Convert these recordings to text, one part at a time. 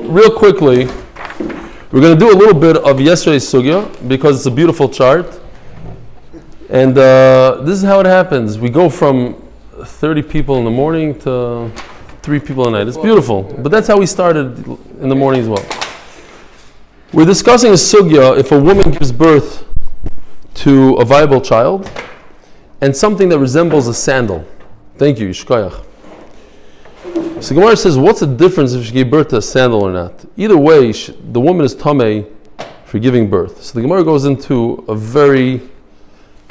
real quickly, we're going to do a little bit of yesterday's sugya because it's a beautiful chart. And this is how it happens. We go from 30 people in the morning to 3 people at night. It's beautiful. But that's how we started in the morning as well. We're discussing a sugya if a woman gives birth to a viable child and something that resembles a sandal. Thank you, Yishkoyach. So Gemara says, what's the difference if she gave birth to a sandal or not? Either way, the woman is tamei for giving birth. So the Gemara goes into a very,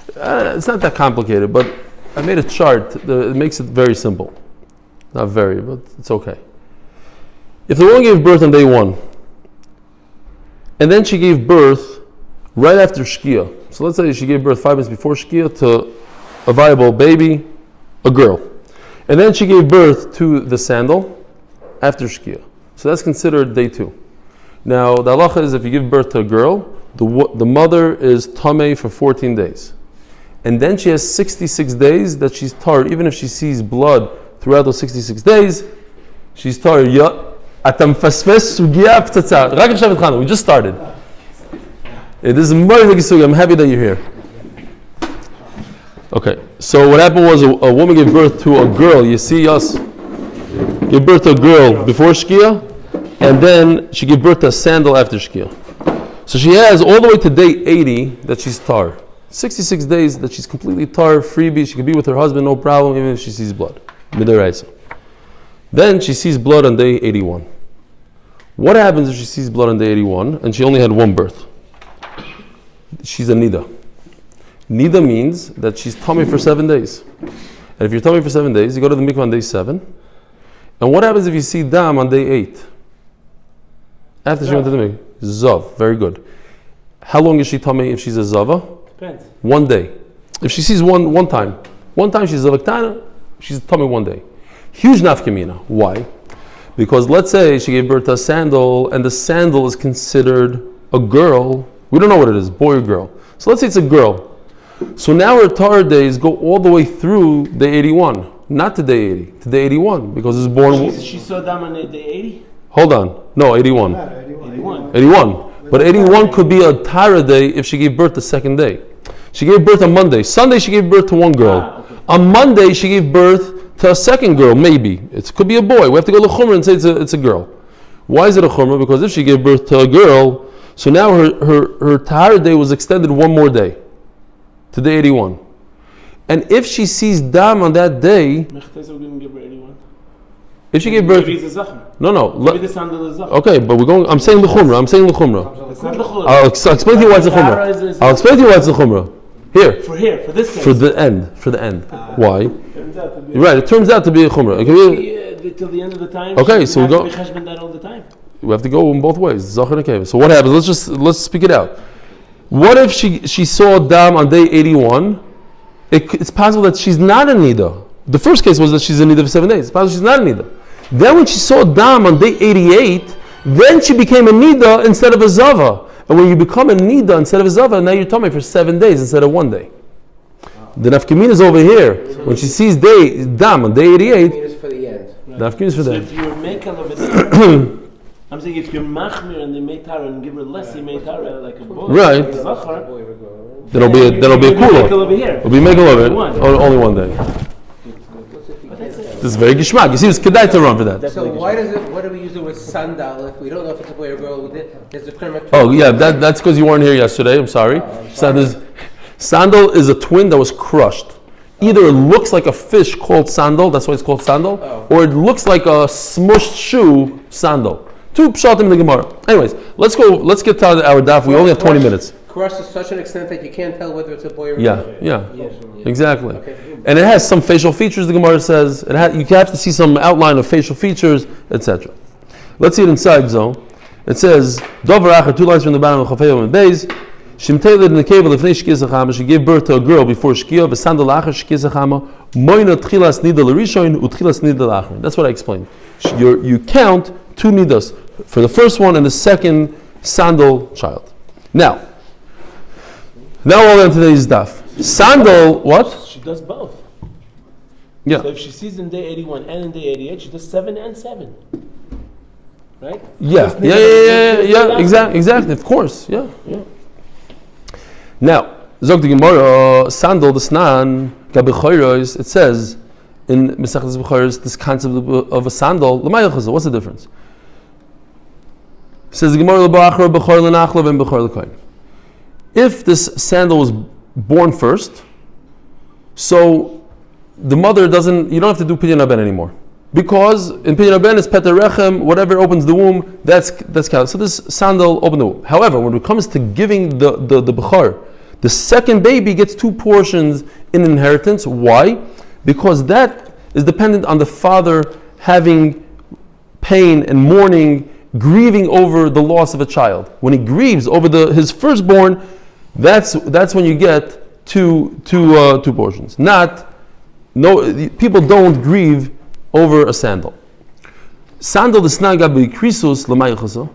it's not that complicated, but I made a chart that makes it very simple. Not very, but it's okay. If the woman gave birth on day 1, and then she gave birth right after Shkia. So let's say she gave birth 5 minutes before Shkia to a viable baby, a girl. And then she gave birth to the sandal after Shkia. So that's considered day 2. Now, the halacha is if you give birth to a girl, the mother is tamei for 14 days. And then she has 66 days that she's tar. Even if she sees blood throughout those 66 days, she's tar. We just started. This is I'm happy that you're here. Okay, so what happened was a woman gave birth to a girl. You see us give birth to a girl before Shkia, and then she gave birth to a sandal after Shkia. So she has all the way to day 80 that she's tar. 66 days that she's completely tar, freebie. She can be with her husband, no problem, even if she sees blood. Midaraisa. Then she sees blood on day 81. What happens if she sees blood on day 81 and she only had one birth? She's a niddah. Niddah means that she's tummy for 7 days. And if you're tummy for 7 days, you go to the mikvah on day 7. And what happens if you see dam on day 8? After she went to the mikvah? Zav. Very good. How long is she tummy if she's a zava? Depends. 1 day. If she sees one time she's zavaktana, she's tummy 1 day. Huge nafkamina. Why? Because let's say she gave birth to a sandal, and the sandal is considered a girl. We don't know what it is, boy or girl. So let's say it's a girl. So now her tar days go all the way through day 81, not to day 80, to day 81, because it's born. She saw them on day 80? Hold on. No, 81. 81. But 81 could be a tara day if she gave birth the second day. She gave birth on Monday. Sunday she gave birth to one girl. Okay. On Monday she gave birth to a second girl, maybe. It could be a boy. We have to go to Chumrah and say it's a girl. Why is it a Chumrah? Because if she gave birth to a girl, so now her tahara day was extended one more day, to day 81. And if she sees dam on that day, if she gave birth, no. Maybe the sandal is zachar. Okay, but I'm saying l'chumrah. It's not l'chumrah. I'll explain to you why it's the chumrah. Here. For this case. For the end. Why? You're right. It turns out to be a chumrah. Till the end of the time. Okay, so we go. That all the time. We have to go in both ways. Zachar and nekeva. So what happens? Let's speak it out. What if she saw dam on day 81? It's possible that she's not a niddah. The first case was that she's a niddah for 7 days. It's possible she's not a niddah. Then when she saw dam on day 88, then she became a niddah instead of a zava. And when you become a niddah instead of a zava, now you're tummy for 7 days instead of 1 day. The nafkamin is over here. When she sees dam on day 88, is for the end. The nafkamin is for the end. If you're making I'm saying if you're machmir and they make tara and give her less, you make tara like a boy. Right. Like a zachar, Then it'll be a kula. It'll be makel over here. Only 1 day. This is very gishmak. You see, it's kedai to run for that. So why do we use the word sandal if we don't know if it's a boy or girl? There's a term. Oh yeah, that's because you weren't here yesterday. I'm sorry. Sandal is a twin that was crushed. Either it looks like a fish called sandal, that's why it's called sandal, or it looks like a smushed shoe sandal. 2 pshatim in the Gemara. Anyways, let's get to our daf. We only have 20 minutes. Crushed to such an extent that you can't tell whether it's a boy or a girl. Yeah, exactly. Okay. And it has some facial features, the Gemara says. You have to see some outline of facial features, etc. Let's see it inside, Zo. It says, Dover Acher, 2 lines from the bottom of Chafayim and Beis. Shimteiled nekeva lefnei shkia zachama. She gave birth to a girl before shkia. V'sandal acher shkia zachama. Moina tchilas nida l'rishon utchilas nida l'achron. That's what I explained. You count 2 nidas for the first one and the second sandal child. Now all in today's daf. Sandal, what? She does both. Yeah. So if she sees in day 81 and in day 88, she does 7 and 7. right? Yeah. Exactly. Of course, yeah. Now, Zog the Gemara, Sandal the Snan, Gabichoros, it says in Mesachtes Bechoros this concept of a sandal. What's the difference? It says the Gemara Bechor Lenachla and Bechor Lekain. If this sandal was born first, so the mother doesn't. You don't have to do Pidyon Haben anymore. Because in Pidyon Haben it's Peter Rechem, whatever opens the womb, that's counted. So this sandal opened the womb. However, when it comes to giving the Bechor, the second baby gets 2 portions in inheritance. Why? Because that is dependent on the father having pain and mourning, grieving over the loss of a child. When he grieves over his firstborn, that's when you get two portions. People don't grieve over a sandal. Sandal the snaga be krisus l'maychaso.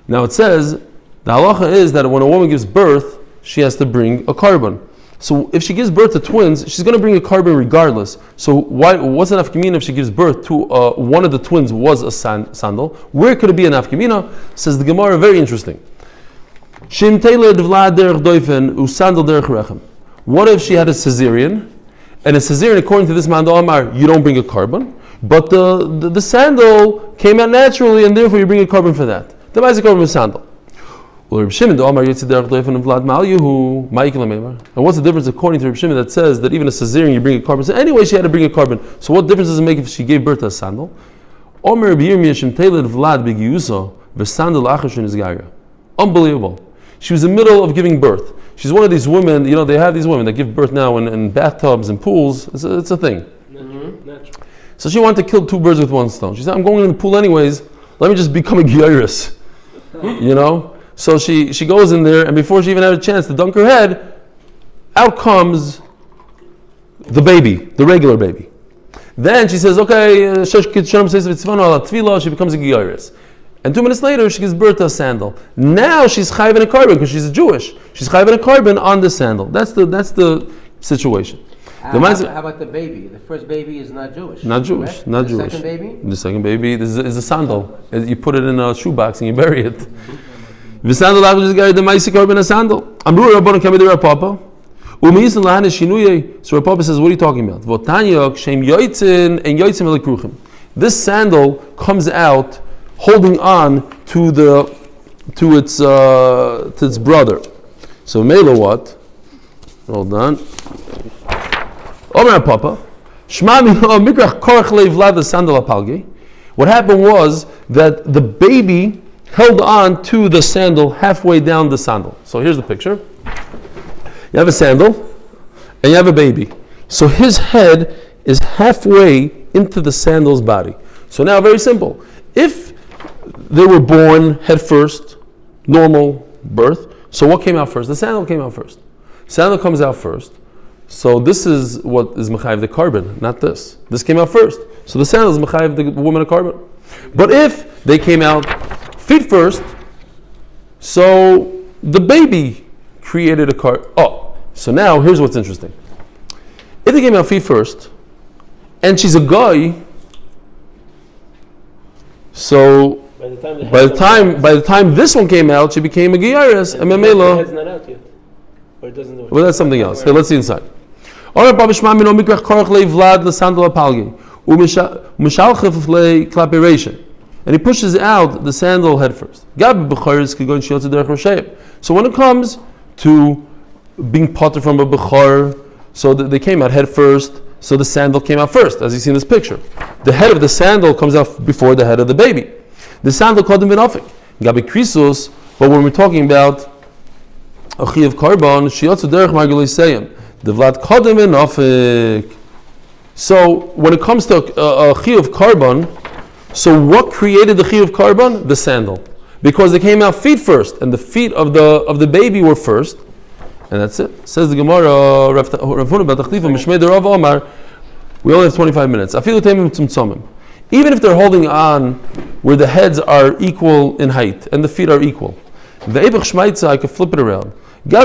Now it says the halacha is that when a woman gives birth, she has to bring a carbon. So if she gives birth to twins, she's going to bring a carbon regardless. So what's an nafkamina if she gives birth to one of the twins was a sandal? Where could it be an nafkamina? Says the Gemara, very interesting. What if she had a cesarean? And a cesarean, according to this man, you don't bring a carbon, but the sandal came out naturally, and therefore you bring a carbon for that. The basic carbon is sandal. And what's the difference according to Reb Shimon that says that even a cesarean you bring a carbon? So anyway, she had to bring a carbon. So what difference does it make if she gave birth to a sandal? Unbelievable. She was in the middle of giving birth. She's one of these women, they have these women that give birth now in bathtubs and pools. It's a thing. So she wanted to kill 2 birds with 1 stone. She said, I'm going in the pool anyways, let me just become a gyaris. So she goes in there, and before she even had a chance to dunk her head, out comes the baby, the regular baby. Then she says, okay, she becomes a gyaris. And 2 minutes later, she gives birth to a sandal. Now she's chayiv in a carbon because she's a Jewish. She's chayiv in a carbon on the sandal. That's the situation. How about the baby? The first baby is not Jewish. Not Jewish. Right? Not the Jewish. Second baby? The second baby is a sandal. You put it in a shoebox and you bury it. The sandal is the ma'aseh carbon a sandal. Amru Rabbanan Kamei Rav Papa. U'miyisin lahane shinuyei. So Rav Papa says, what are you talking about? V'tanya kshem yoitzin and yoitzin velekruchim. This sandal comes out holding on to its brother. So Mela what? Hold on. Omer Papa. What happened was that the baby held on to the sandal halfway down the sandal. So here's the picture. You have a sandal and you have a baby. So his head is halfway into the sandal's body. So now very simple. If they were born head first, normal birth, so what came out first? The sandal came out first. Sandal comes out first. So this is what is mechayiv the carbon, not this. This came out first. So the sandal is mechayiv the woman a carbon. But if they came out feet first, so the baby created a carbon. Oh, so now here's what's interesting. If they came out feet first, and she's a guy, so by the time this one came out, she became a giyaris, and Memela. The head's not out yet. Or it doesn't do it. Well, that's something else. Okay, let's see inside. And he pushes out the sandal head first. So when it comes to being potter from a bechor, so they came out head first, so the sandal came out first, as you see in this picture. The head of the sandal comes out before the head of the baby. The sandal called him benafik. Gabi krisus, but when we're talking about a chi of carbon, shiotzu derech margulei seyim. The vlad kodem benafik. So when it comes to a chi of carbon, so what created the chi of carbon? The sandal, because they came out feet first, and the feet of the baby were first, and that's it. Says the Gemara, we only have 25 minutes. Even if they're holding on where the heads are equal in height and the feet are equal, I could flip it around. By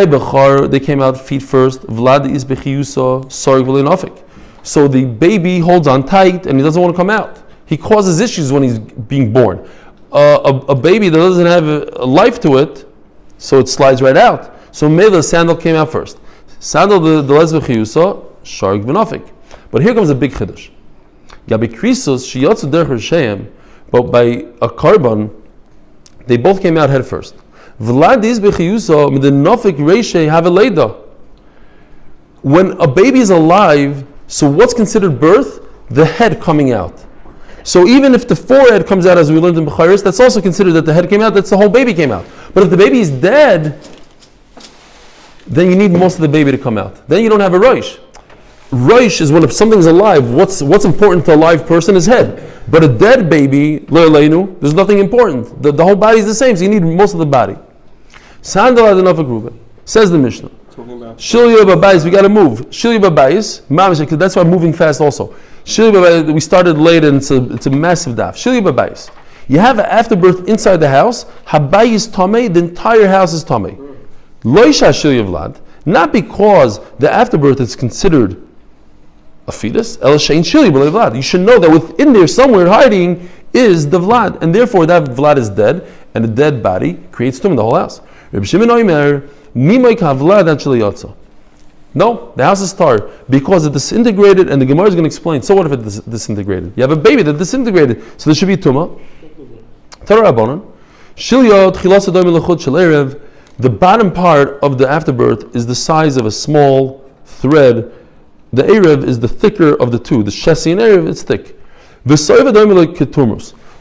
Bechar, they came out feet first. So the baby holds on tight and he doesn't want to come out. he causes issues when he's being born. A baby that doesn't have a life to it, so it slides right out. So maybe the sandal came out first. Sandal the lesbe chiyusa, shark benafik. But here comes a big chiddush. Gabi krisos sheyatzu derech Hashem, but by a carbon, they both came out head first. Vlad is bechiyusa with the nafik reishe have a leida. When a baby is alive, so what's considered birth? The head coming out. So even if the forehead comes out, as we learned in B'chairis, that's also considered that the head came out, that's the whole baby came out. But if the baby is dead, then you need most of the baby to come out. Then you don't have a roish. Roish is when if something's alive, what's important to a live person is head. But a dead baby, there's nothing important. The whole body is the same, so you need most of the body. Sandal Adanafak Ruben, says the Mishnah. Shilya Babayis, we got to move. Shilya Babayis, that's why I'm moving fast also. Shilya Babayis, we started late and it's a massive daf. Shilya Babayis. You have an afterbirth inside the house, Habayis Tomei, the entire house is Tomei. Loisha Shilya Vlad, not because the afterbirth is considered a fetus, El Shein Shilya Vlad. You should know that within there, somewhere hiding, is the Vlad, and therefore that Vlad is dead, and the dead body creates tum in the whole house. Reb Shimon Oimer, no, the house is tar because it disintegrated, and the Gemara is going to explain. So what if it disintegrated? You have a baby that disintegrated, so there should be tuma. The bottom part of the afterbirth is the size of a small thread. The erev is the thicker of the two. The shesi and erev is thick.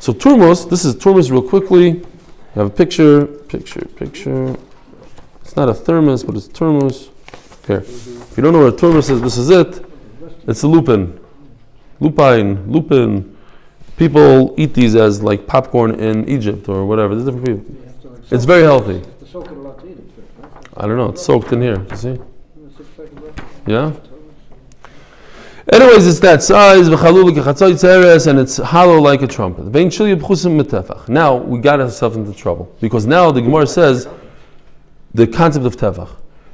So turmos, this is turmos real quickly. You have a picture. It's not a thermos, but it's thermos. Here. If you don't know what a thermos is, this is it. It's a lupin. Lupin. People eat these as like popcorn in Egypt or whatever. There's different people. It's very healthy. I don't know. It's soaked in here. You see? Yeah? Anyways, it's that size, and it's hollow like a trumpet. Now, we got ourselves into trouble. Because now the Gemara says, the concept of tefach.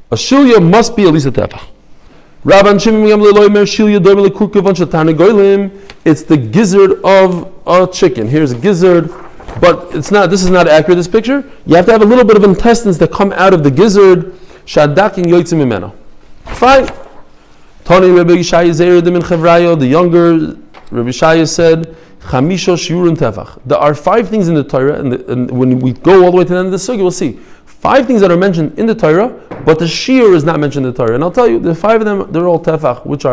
A shilya must be at least a tefach. It's the gizzard of a chicken. Here's a gizzard, but it's not. This is not accurate. This picture. You have to have a little bit of intestines that come out of the gizzard. Fine. Tani Rabbi Yishai the younger Rabbi Yishai said, Chamisha Shiur tefach. There are 5 things in the Torah, and when we go all the way to the end of the sugya, we'll see 5 things that are mentioned in the Torah, but the Shiur is not mentioned in the Torah. And I'll tell you, the 5 of them, they're all tefach. What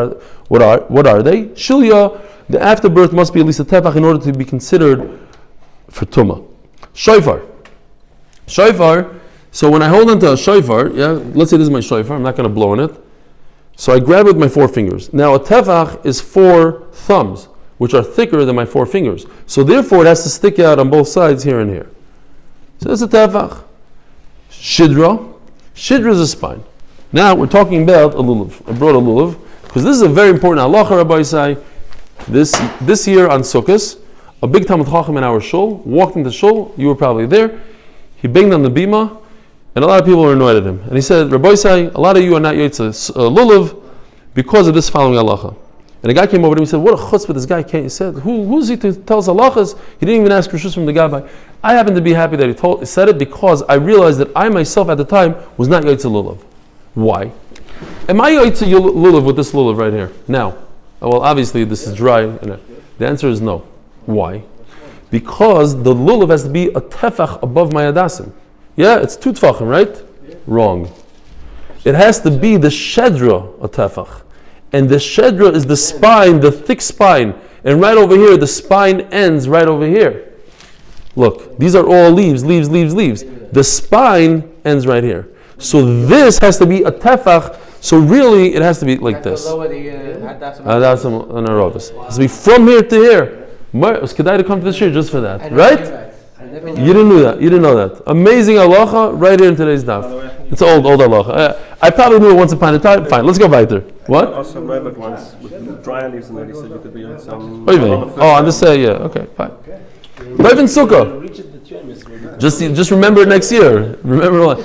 are they? Shilya, the afterbirth must be at least a tefach in order to be considered for tumah. Shofar. So when I hold onto a shofar, let's say this is my shofar. I'm not going to blow on it. So I grab it with my 4 fingers. Now a tefach is 4 thumbs, which are thicker than my 4 fingers. So therefore it has to stick out on both sides here and here. So that's a tefach. Shidra is a spine. Now we're talking about a lulav. I brought a lulav because this is a very important halacha, Rabbi Yisai. This year on Sukkot, a big Talmud Chacham in our shul walked into shul. You were probably there. He banged on the bima, and a lot of people were annoyed at him. And he said, Rabbi Yisai, a lot of you are not yotze lulav because of this following halacha. And a guy came over to him and said, what a chutzpah this guy came. He said, who's he to tell us halachas? He didn't even ask rishus from the gabbai. I happen to be happy that he said it because I realized that I myself at the time was not yotze lulav. Why? Am I yotze lulav with this lulav right here? Now, well, obviously this is dry. The answer is no. Why? Because the lulav has to be a tefach above my adasim. Yeah, it's 2 tefachim, right? Yeah. Wrong. It has to be the shedra a tefach. And the shedra is the spine, the thick spine. And right over here, the spine ends right over here. Look, these are all leaves. The spine ends right here. So this has to be a tefach. So really, it has to be like this. Hadasim and Aravis. It has to be from here to here. It's kedai to come to the shiur just for that, right? You didn't know that. Amazing halacha right here in today's daf. It's old halacha. I probably knew it once upon a time. Fine, let's go back there. What? Also, Rebbe once with dry leaves and then he said you could be on some. What do you mean? I'm just saying, yeah. Okay, fine. Live in Sukkah. Just remember it next year. Remember what?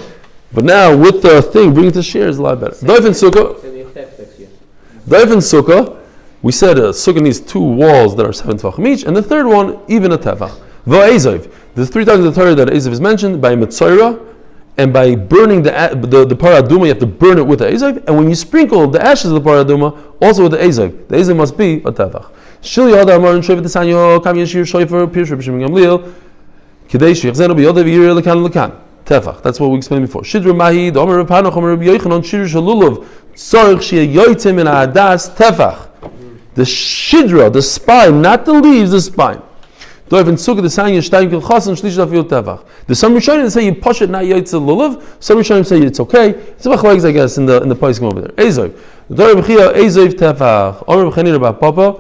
But now with the thing, bring it to shiur is a lot better. Live in Sukkah. We said a sukkah needs 2 walls that are 7 tefachim each, and the third one, even a tefach. V'ezav. There's 3 times in the Torah that ezav is mentioned, by Mitzorah, and by burning the paraduma, you have to burn it with the ezav, and when you sprinkle the ashes of the paraduma, also with the ezav must be a tefach. Shili Hada Amar and Shoyvet Sanyo, Kam Yeshir Shoyfer, Pirush Rishim Gamliel, Kadesh Yachzeno B'Yodav Yir Lekan Lekan. Tefach. That's what we explained before. Shidra Mahi, the Omer Reb Hanoch, Omer Reb Yochanan, Shidra Shalulav, Tzarich Shia Yoitzim in Adas Tefach. The shidra, the spine, not the leaves, the spine. There's some Rishonim that say you push it, not Yoitzel Lulav. Some Rishonim say it's okay. It's a machlokes, I guess, in the Paiskim over there. Ezav. Dor B'chia Ezav Tefach. Omer B'chanina Bar Papa.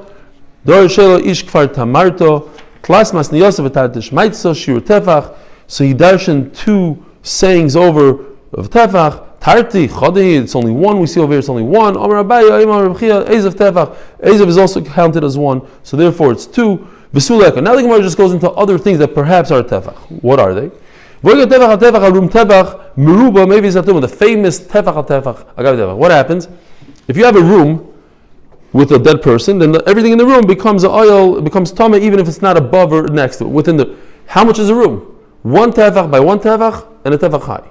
Dor Shelo Ish Kfar Tamarto. Klas Mas Niyosef V'Tartish Maitzo Shiur Tefach. So he darshan 2 sayings over of Tefach. Tarti, Chodei, it's only 1. We see over here it's only 1. Omer Abaye, Omer B'chia Ezav Tefach. Ezav is also counted as 1. So therefore it's 2. V'suleka. Now the Gemara just goes into other things that perhaps are Tefach. What are they? The famous Tefach. What happens? If you have a room with a dead person, then everything in the room becomes oil, becomes Tama, even if it's not above or next to it. Within the, how much is a room? 1 Tefach by 1 Tefach and a Tefach high.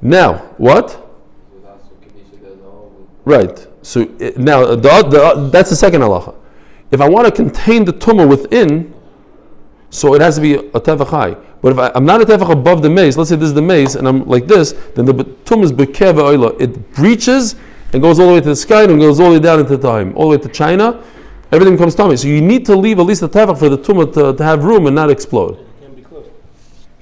Now, what? Right. So now that's the second halacha. If I want to contain the tumah within, so it has to be a tefach high. But if I'm not a tefach above the mace, let's say this is the mace, and I'm like this, then the tumah is bekeh v'oila. It breaches and goes all the way to the sky and goes all the way down into time, all the way to China. Everything becomes tummy. So you need to leave at least a tefach for the tumah to have room and not explode. It can't be closed.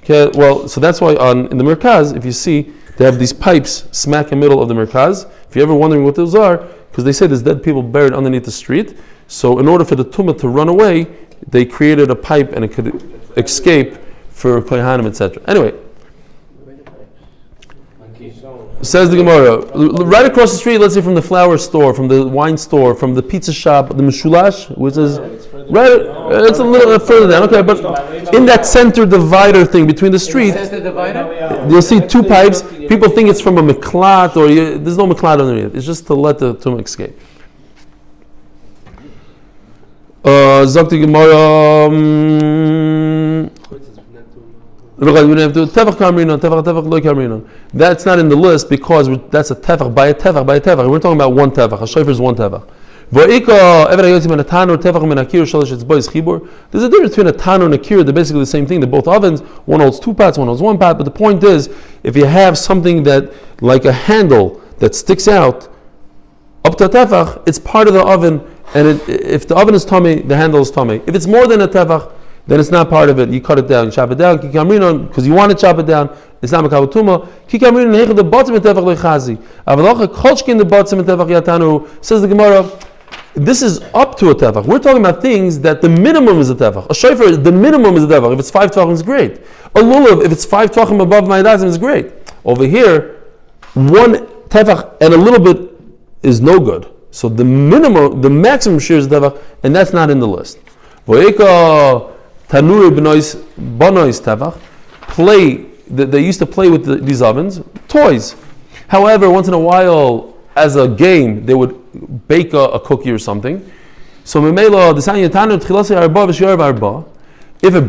Okay, well, so that's why in the merkaz, if you see, they have these pipes smack in the middle of the merkaz. If you're ever wondering what those are, because they say there's dead people buried underneath the street. So in order for the tumah to run away, they created a pipe and it could escape for kohanim, etc. Anyway, says the Gemara, right across the street, let's say from the flower store, from the wine store, from the pizza shop, the Mishulash, which is right, it's a little further down. Okay, but in that center divider thing between the street, you'll see 2 pipes. People think it's from a miklat, or there's no miklat underneath. It's just to let the tumah escape. Zakti Gemara. That's not in the list because that's a tefach by a tefach by a tefach. We're talking about 1 tefach. A shayfer is 1 tefach. There's a difference between a tanur and a kir. They're basically the same thing. They're both ovens. One holds 2 pots, one holds 1 pot. But the point is, if you have something that, like a handle that sticks out up to a tefach, it's part of the oven. And if the oven is tummy, the handle is tummy. If it's more than a tefach, then it's not part of it. You cut it down, you chop it down. Because you want to chop it down, it's not mekabel tuma. Kikamrinon the bottom of tefach lechazi. Avalocha kolchkin the bottom of tefach yatanu. Says the Gemara, this is up to a tefach. We're talking about things that the minimum is a tefach. A shofar, the minimum is a tefach. If it's 5 tvachim, it's great. A lulav, if it's 5 tvachim above my dazim, is great. Over here, 1 tefach and a little bit is no good. So the minimum, the maximum share is tefach, and that's not in the list. Voika tanuri banois tefach. They used to play with these ovens, toys. However, once in a while, as a game, they would bake a cookie or something. So if it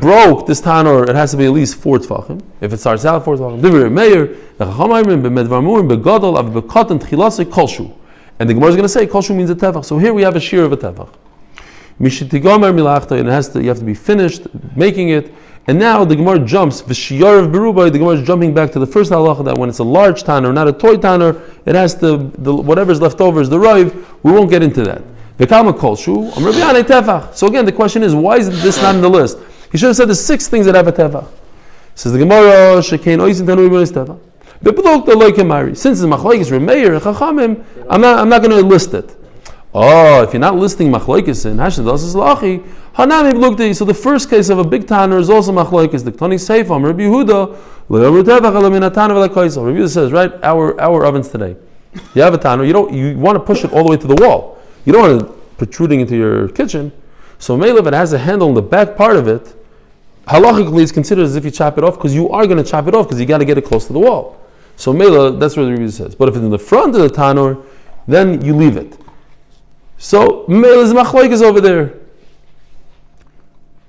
broke, this tanur, it has to be at least 4 tefachim. If it starts out 4 tefachim, and the Gemara is going to say kolshu means a tefach. So here we have a shiur of a tefach. And you have to be finished making it. And now the Gemara jumps. V'shiyar of berubai. The Gemara is jumping back to the first halacha that when it's a large tanner, not a toy tanner, it has to whatever's left over is the roiv. We won't get into that. V'kama kolshu. Tefach. So again, the question is, why is this not in the list? He should have said the 6 things that have a tefach. Says the Gemara, shekein oisin tanur b'nois tefach. Since it's machlokes remeir and chachamim, I'm not going to list it. Oh, if you're not listing machlokes in hashadas is lachi, hanami blukti. So the first case of a big tanner is also machlokes. The ktani seifam Rabbi Yehuda le'omer tefach elaminatan v'lekoisel. Rabbi Yehuda says, right, our ovens today. You have a tanner. You want to push it all the way to the wall. You don't want it protruding into your kitchen. So maybe if it has a handle in the back part of it, halachically it's considered as if you chop it off because you are going to chop it off because you got to get it close to the wall. So Mela, that's what the review says. But if it's in the front of the tanur, then you leave it. So, Meil is machlokes over there.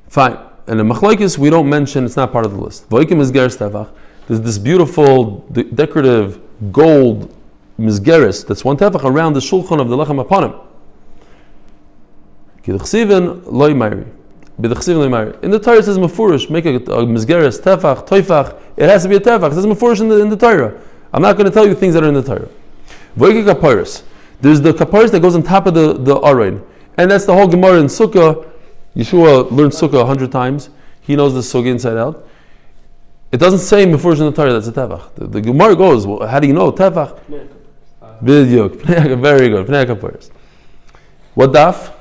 Fine. And the machlokes we don't mention, it's not part of the list. Voikim Mizgeres Tefach. There's this beautiful, decorative gold Mizgeres, that's one Tefach around the Shulchan of the Lechem Apanim. Kidchsiven Loi Meiri. B'dechsiven Loi Meiri. In the Torah it says Mefurish, make a Mizgeres, Tefach, Toifach. It has to be a Tefach. It says Mefurish in the Torah. I'm not going to tell you things that are in the Torah. Voiki Kaparis. There's the Kaparis that goes on top of the Arain. And that's the whole Gemara in Sukkah. Yeshua learned Sukkah 100 times. He knows the Sukkah inside out. It doesn't say Mefurish in the Torah that's a Tefach. The Gemara goes, well, how do you know Tefach? Bidyuk. Very good. Pnei Kaparis. What daf?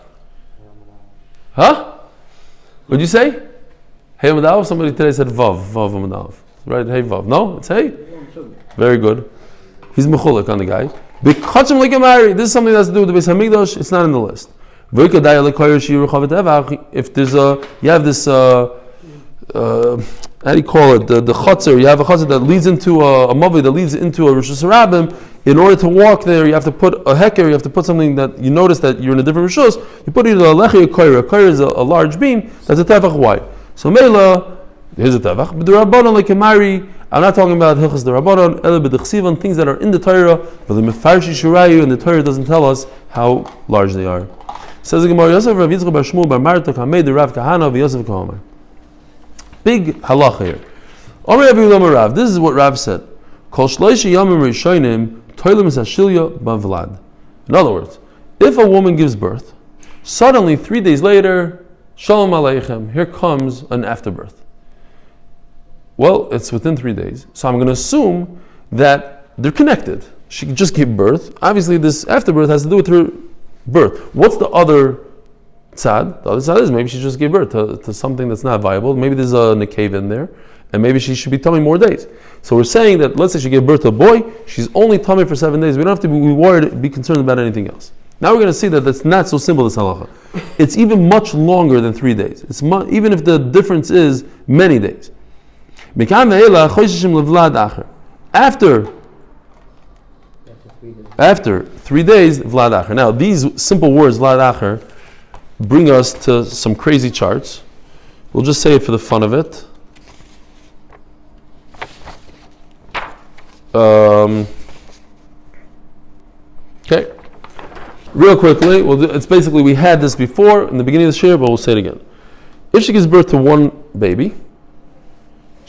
Huh? What'd you say? Hey Amadav? Somebody today said Vav. Vav Amadav. Right? Hey Vav. No? It's Hey? Very good. He's Mechulik on the guy. This is something that has to do with the Beis Hamikdash. It's not in the list. If there's you have this, how do you call it? The chutzner. You have a chutzner that leads into a mavi that leads into a Rosh Hashanah. In order to walk there, you have to put a heker. You have to put something that you notice that you're in a different Rosh. You put either a lechi or a koyer. A koyer is a large beam. That's a tefach wide. So Meila, here's a tefach. But the Rabbanon like Kemari. I'm not talking about Hilchas the Rabbanon, Ele B'Dechsivan, things that are in the Torah, but the Mefarshi Shurayu, and the Torah doesn't tell us how large they are. Says the Gemara, Yosef Rav Yitzchak Bar Shmuel Bar Marta Kamei the Rav Kahana v'Yosef Kahomer. Big halacha here. Omer Rabbi Yulama Rav, this is what Rav said. Kol shloishi yamim rishonim toilim sashilya b'vlad. In other words, if a woman gives birth, suddenly 3 days later, Shalom Aleichem, here comes an afterbirth. Well, it's within 3 days, so I'm going to assume that they're connected. She just gave birth. Obviously, this afterbirth has to do with her birth. What's the other tzad? The other tzad is maybe she just gave birth to something that's not viable. Maybe there's a nekev in there, and maybe she should be tummy more days. So we're saying that, let's say she gave birth to a boy, she's only tummy for 7 days. We don't have to be worried, be concerned about anything else. Now we're going to see that that's not so simple, this halacha. It's even much longer than 3 days. It's even if the difference is many days. After 3 days, Vlad Acher. Now, these simple words, Vlad Acher, bring us to some crazy charts. We'll just say it for the fun of it. Okay. Real quickly, it's basically, we had this before in the beginning of the Shiur, but we'll say it again. If she gives birth to one baby,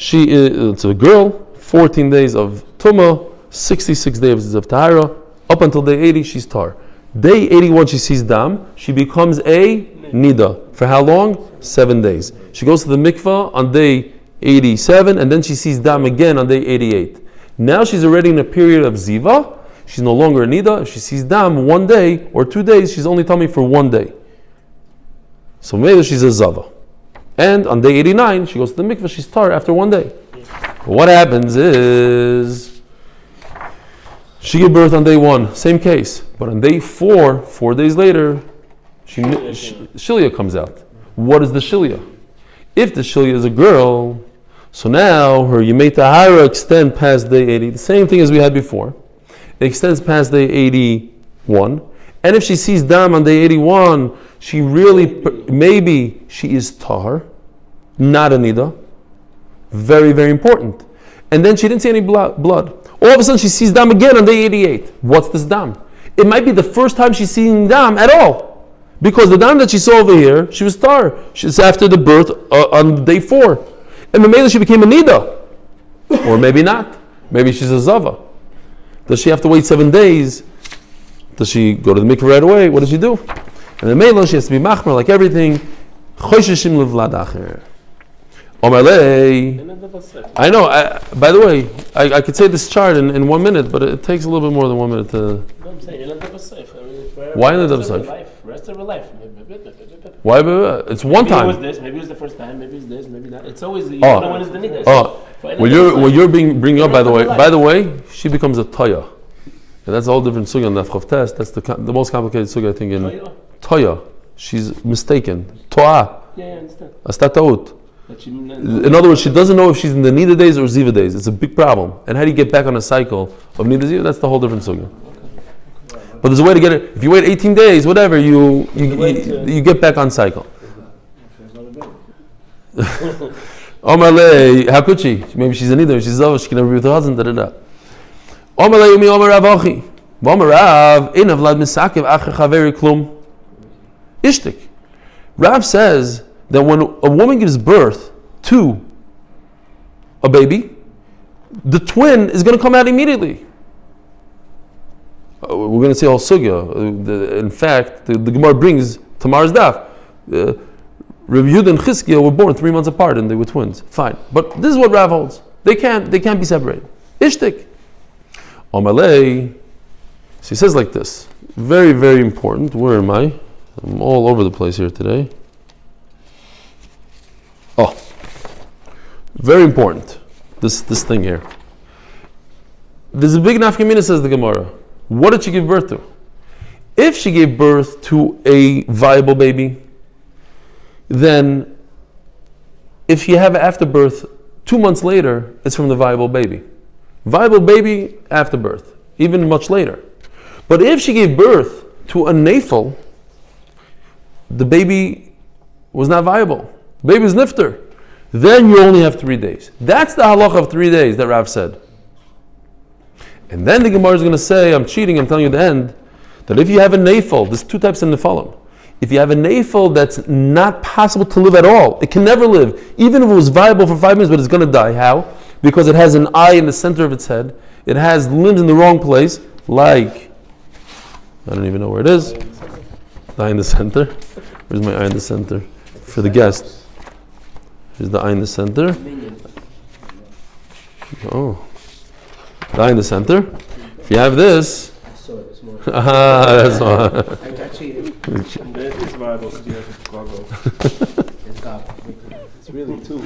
it's a girl, 14 days of Tumah, 66 days of Tahara, up until day 80, she's Tar. Day 81, she sees Dam, she becomes a Niddah. For how long? 7 days. She goes to the mikvah on day 87, and then she sees Dam again on day 88. Now she's already in a period of Ziva, she's no longer a Niddah. If she sees Dam 1 day or 2 days, she's only tummy for 1 day. So maybe she's a Zava. And on day 89, she goes to the mikveh, she's tar after 1 day. But what happens is, she gave birth on day 1, same case. But on day 4, 4 days later, Shilya comes out. What is the Shilya? If the Shilya is a girl, so now her Yemei Tahara extend past day 80, the same thing as we had before. It extends past day 81. And if she sees Dam on day 81, she really, maybe she is Tahar, not a Niddah. Very, very important. And then she didn't see any blood. All of a sudden she sees Dam again on day 88. What's this Dam? It might be the first time she's seeing Dam at all. Because the Dam that she saw over here, she was Tahar. She's after the birth on day 4. And maybe she became a Niddah. Or maybe not. Maybe she's a Zava. Does she have to wait 7 days? Does she go to the mikveh right away? What does she do? And the Mela, she has to be machmer like everything. Chosheshim levlad acher. Omalei. I know. By the way, I could say this chart in 1 minute, but it takes a little bit more than 1 minute to. I'm saying in a Daf Safe. Why in the Daf Safe? Rest of her life. Why? It's one time. Maybe it was this. Maybe it was the first time. Maybe it's this. Maybe that. It's always you don't know when is the niddah. What you're bringing up, by the way, she becomes a toya. And that's a whole different sugya on the Daf test. That's the most complicated sugya I think in toya. She's mistaken. Toa. Yeah, I understand. Astataut. In other words, she doesn't know if she's in the Niddah days or Ziva days. It's a big problem. And how do you get back on a cycle of Niddah Ziva? That's the whole different sugya. But there's a way to get it. If you wait 18 days, whatever, you get back on cycle. Omarle, how could she? Maybe she's a niddah. She's over. She can never be with her husband. Omarle yumi Omar Rav Achi. Omar Rav ein avlad misakev acher chaveri klum. Ishtik. Rav says that when a woman gives birth to a baby, the twin is going to come out immediately. We're going to see all sugya. In fact, the Gemara brings tomorrow's daf. Rabbi Yehuda and Chizkiah were born 3 months apart, and they were twins. Fine, but this is what Rav holds. They can't be separated. Ishtik. Amalei. So he says like this. Very, very important. Where am I? I'm all over the place here today. Oh, very important. This thing here. There's a big nafkamina, says the Gemara. What did she give birth to? If she gave birth to a viable baby, then if you have afterbirth 2 months later, it's from the viable baby. Viable baby after birth, even much later. But if she gave birth to a nafel, the baby was not viable. The baby was nifter. Then you only have 3 days. That's the halacha of 3 days that Rav said. And then the Gemara is going to say, I'm cheating, I'm telling you at the end, that if you have a nafel, there's 2 types of nefalim. If you have a nafel that's not possible to live at all, it can never live, even if it was viable for 5 minutes, but it's going to die. How? Because it has an eye in the center of its head, it has limbs in the wrong place, like, I don't even know where it is. The eye in the center. Where's my eye in the center? For the guest. Here's the eye in the center. Oh. The eye in the center. If you have this, I saw it this morning. that's all. I got cheated. It's viable because you have to cargo. It's up. It's really 2.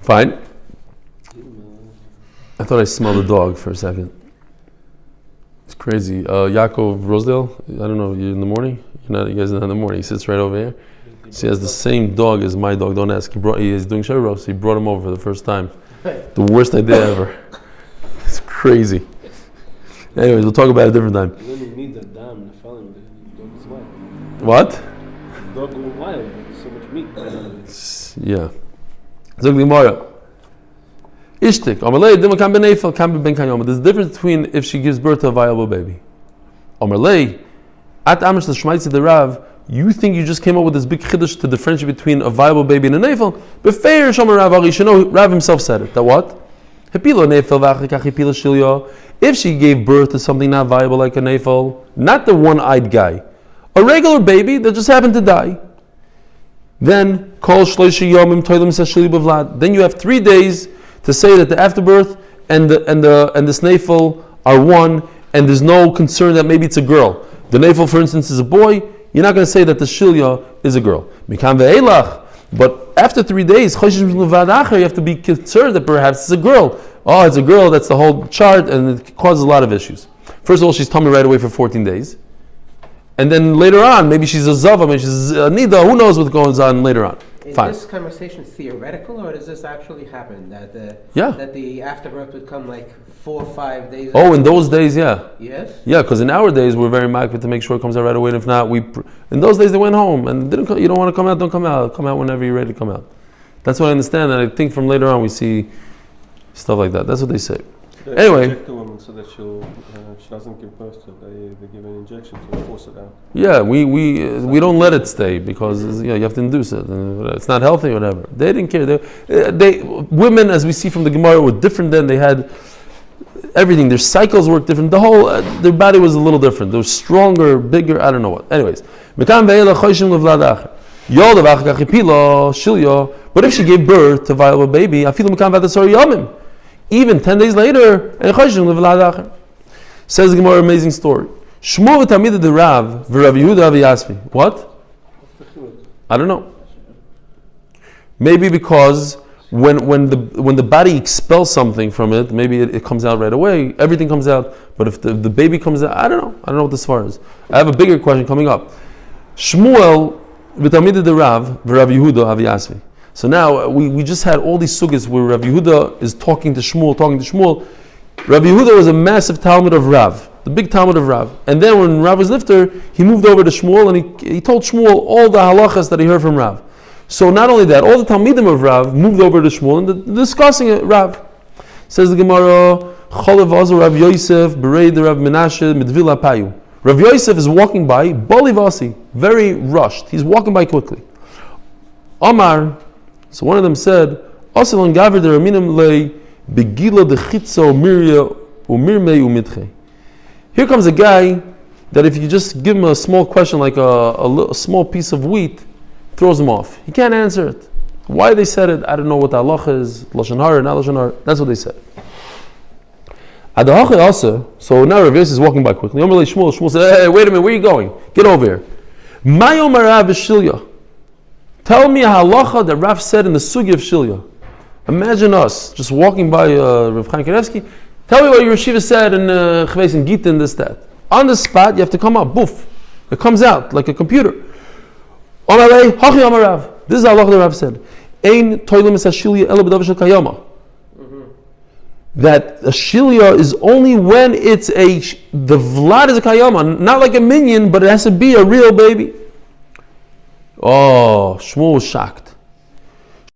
Fine. I thought I smelled a dog for a second. It's crazy. Yaakov Rosedale, I don't know, you in the morning? You guys are not in the morning. He sits right over here. So he has the same dog as my dog. Don't ask. He is doing Shiur, so he brought him over for the first time. The worst idea ever. It's crazy. Anyways, we'll talk about it a different time. You don't need that dam, the felon, the dog is wild. What? The dog going wild, so much meat. Yeah. Zog Gemara. Ishtik. Amalei dima kan benefel kan ben kanyom. There's a difference between if she gives birth to a viable baby. Amalei at Amish the Shmaitzi the Rav. You think you just came up with this big chiddush to differentiate between a viable baby and a nefel? But fair Shomer Rav Ari. You know Rav himself said it. That what? Hepilo nefel v'achikach hepilo shilyo. If she gave birth to something not viable like a nefel, not the one-eyed guy, a regular baby that just happened to die, then kol shloisha yomim toilim sashili b'vlad. Then you have 3 days to say that the afterbirth and the nefel are one, and there's no concern that maybe it's a girl. The nefel, for instance, is a boy. You're not going to say that the shilya is a girl. But after 3 days, you have to be concerned that perhaps it's a girl. Oh, it's a girl, that's the whole chart, and it causes a lot of issues. First of all, she's tummy right away for 14 days. And then later on, maybe she's a zava, maybe she's a nida, who knows what goes on later on. Is Fine. this conversation theoretical, or does this actually happen? That the afterbirth would come like 4 or 5 days? Oh, in those days, yeah. Yes? Yeah, because in our days, we're very mindful to make sure it comes out right away. And if not, in those days, they went home. And didn't. You don't want to come out, don't come out. Come out whenever you're ready to come out. That's what I understand. And I think from later on, we see stuff like that. That's what they say. Anyway. Inject the woman so that she doesn't give birth to it. They give an injection to force it out. Yeah, we don't let it stay because you have to induce it. It's not healthy or whatever. They didn't care. They women, as we see from the Gemara, were different then. They had everything. Their cycles worked different. The whole their body was a little different. They were stronger, bigger. I don't know what. Anyways, but if she gave birth to a viable baby, even 10 days later, says the Gemara, amazing story. Shmuel v'tamid the Rav v'Rav Yehuda v'Yasvi. What? I don't know. Maybe because when the body expels something from it, maybe it comes out right away. Everything comes out. But if the baby comes out, I don't know. I don't know what this far is. I have a bigger question coming up. Shmuel v'tamid the Rav v'Rav Yehuda v'Yasvi. So now we just had all these sugyas where Rav Yehuda is talking to Shmuel. Rabbi Yehuda was a massive Talmud of Rav, the big Talmud of Rav. And then when Rav was nifter, he moved over to Shmuel and he told Shmuel all the halachas that he heard from Rav. So not only that, all the Talmidim of Rav moved over to Shmuel and discussing it, Rav. Says the Gemara, Cholev Azo Rav Yosef, Bereid Rav Menashe, Midvila Payu. Rav Yosef is walking by, Bolivasi, very rushed. He's walking by quickly. Omar, so one of them said, Asilon Gavir de Raminim Le, Begila de Chitza Umirya Umirmei Umitche. Here comes a guy that if you just give him a small question like a small piece of wheat, throws him off. He can't answer it. Why they said it, I don't know what the halacha is, Lashon Hara, not Lashon Hara. That's what they said. Adahacha also, so now Rav Yosef is walking by quickly. Shmuel said, hey, wait a minute, where are you going? Get over here. Mayom Rav Shilya. Tell me a halacha that Rav said in the sugi of Shilya. Imagine us just walking by Rav Chaim Kanevsky. Tell me what your yeshiva said in Chveis and Gita and this, that. On the spot, you have to come up. Boof. It comes out like a computer. Omalei, Hachi Amarav. This is the halacha that Rav said. Ein toilim es hashilya ela b'davar shel kayama. That a shilya is only when it's the vlad is a kayama, not like a minion, but it has to be a real baby. Oh, Shmuel was shocked.